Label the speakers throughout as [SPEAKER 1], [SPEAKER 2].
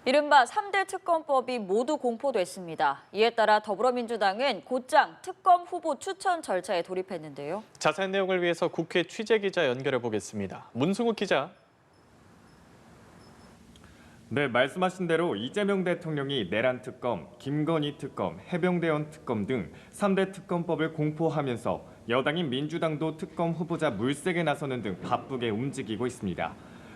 [SPEAKER 1] 이른바 3대 특검법이 모두 공포됐습니다. 이에 따라 더불어민주당은 곧장 특검 후보 추천 절차에 돌입했는데요.
[SPEAKER 2] 자세한 내용을 위해서 국회 취재기자 연결해 보겠습니다. 문승욱 기자.
[SPEAKER 3] 네, 말씀하신 대로 이재명 대통령이 내란 특검, 김건희 특검, 해병대원 특검 등 3대 특검법을 공포하면서 여당인 민주당도 특검 후보자 물색에 나서는 등 바쁘게 움직이고 있습니다.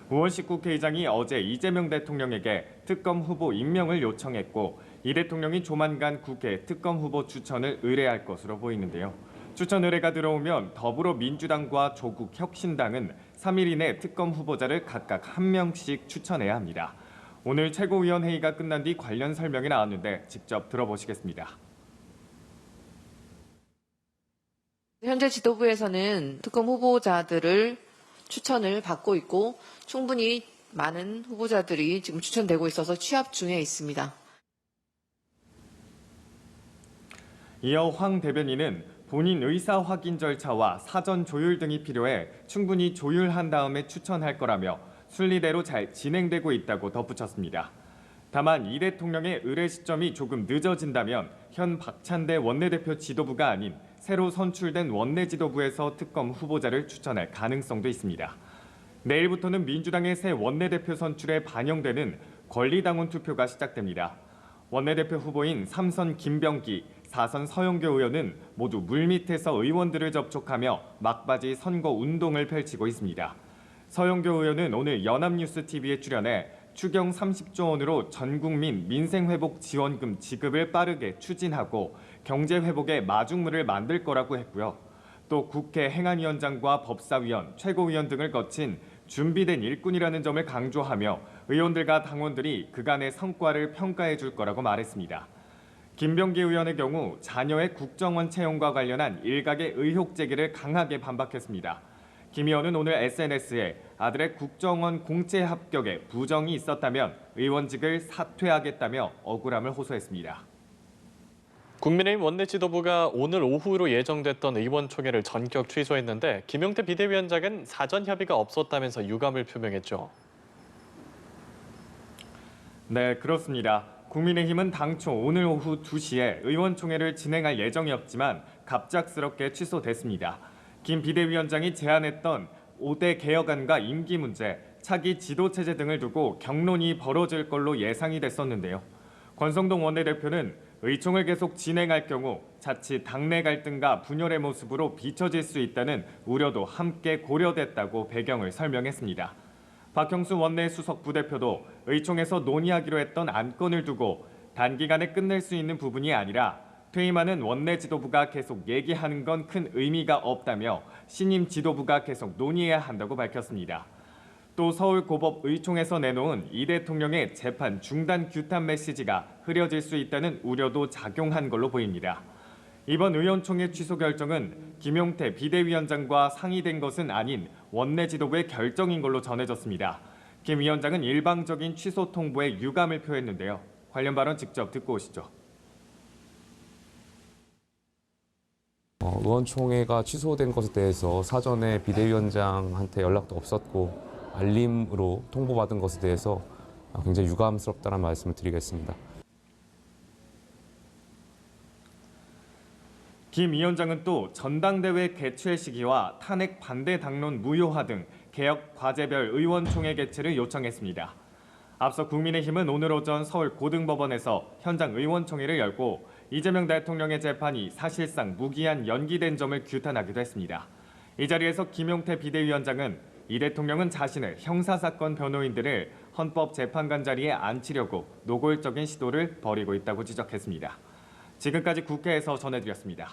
[SPEAKER 3] 우원식 국회의장이 어제 이재명 대통령에게 특검 후보 임명을 요청했고 이 대통령이 조만간 국회 특검 후보 추천을 의뢰할 것으로 보이는데요. 추천 의뢰가 들어오면 더불어민주당과 조국혁신당은 3일 이내 특검 후보자를 각각 1명씩 추천해야 합니다. 오늘 최고위원회의가 끝난 뒤 관련 설명이 나왔는데 직접 들어보시겠습니다.
[SPEAKER 4] 현재 지도부에서는 특검 후보자들을 추천을 받고 있고 충분히 많은 후보자들이 지금 추천되고 있어서 취합 중에 있습니다.
[SPEAKER 3] 이어 황 대변인은 본인 의사 확인 절차와 사전 조율 등이 필요해 충분히 조율한 다음에 추천할 거라며 순리대로 잘 진행되고 있다고 덧붙였습니다. 다만 이 대통령의 의뢰 시점이 조금 늦어진다면 현 박찬대 원내대표 지도부가 아닌 새로 선출된 원내 지도부에서 특검 후보자를 추천할 가능성도 있습니다. 내일부터는 민주당의 새 원내대표 선출에 반영되는 권리당원 투표가 시작됩니다. 원내대표 후보인 3선 김병기, 4선 서영교 의원은 모두 물밑에서 의원들을 접촉하며 막바지 선거 운동을 펼치고 있습니다. 서영교 의원은 오늘 연합뉴스TV에 출연해 추경 30조 원으로 전국민 민생회복 지원금 지급을 빠르게 추진하고 경제회복의 마중물을 만들 거라고 했고요. 또 국회 행안위원장과 법사위원, 최고위원 등을 거친 준비된 일꾼이라는 점을 강조하며 의원들과 당원들이 그간의 성과를 평가해 줄 거라고 말했습니다. 김병기 의원의 경우 자녀의 국정원 채용과 관련한 일각의 의혹 제기를 강하게 반박했습니다. 김 의원은 오늘 SNS에 아들의 국정원 공채 합격에 부정이 있었다면 의원직을 사퇴하겠다며 억울함을 호소했습니다.
[SPEAKER 2] 국민의힘 원내 지도부가 오늘 오후로 예정됐던 의원총회를 전격 취소했는데 김용태 비대위원장은 사전 협의가 없었다면서 유감을 표명했죠.
[SPEAKER 3] 네, 그렇습니다. 국민의힘은 당초 오늘 오후 2시에 의원총회를 진행할 예정이었지만 갑작스럽게 취소됐습니다. 김 비대위원장이 제안했던 5대 개혁안과 임기 문제, 차기 지도체제 등을 두고 격론이 벌어질 걸로 예상이 됐었는데요. 권성동 원내대표는 의총을 계속 진행할 경우 자칫 당내 갈등과 분열의 모습으로 비춰질 수 있다는 우려도 함께 고려됐다고 배경을 설명했습니다. 박형수 원내 수석 부대표도 의총에서 논의하기로 했던 안건을 두고 단기간에 끝낼 수 있는 부분이 아니라 퇴임하는 원내 지도부가 계속 얘기하는 건 큰 의미가 없다며 신임 지도부가 계속 논의해야 한다고 밝혔습니다. 또 서울고법 의총에서 내놓은 이 대통령의 재판 중단 규탄 메시지가 흐려질 수 있다는 우려도 작용한 걸로 보입니다. 이번 의원총회 취소 결정은 김용태 비대위원장과 상의된 것은 아닌 원내 지도부의 결정인 걸로 전해졌습니다. 김 위원장은 일방적인 취소 통보에 유감을 표했는데요. 관련 발언 직접 듣고 오시죠.
[SPEAKER 5] 의원총회가 취소된 것에 대해서 사전에 비대위원장한테 연락도 없었고 알림으로 통보받은 것에 대해서 굉장히 유감스럽다는 말씀을 드리겠습니다.
[SPEAKER 3] 김 위원장은 또 전당대회 개최 시기와 탄핵 반대 당론 무효화 등 개혁 과제별 의원총회 개최를 요청했습니다. 앞서 국민의힘은 오늘 오전 서울 고등법원에서 현장 의원총회를 열고 이재명 대통령의 재판이 사실상 무기한 연기된 점을 규탄하기도 했습니다. 이 자리에서 김용태 비대위원장은 이 대통령은 자신의 형사사건 변호인들을 헌법재판관 자리에 앉히려고 노골적인 시도를 벌이고 있다고 지적했습니다. 지금까지 국회에서 전해드렸습니다.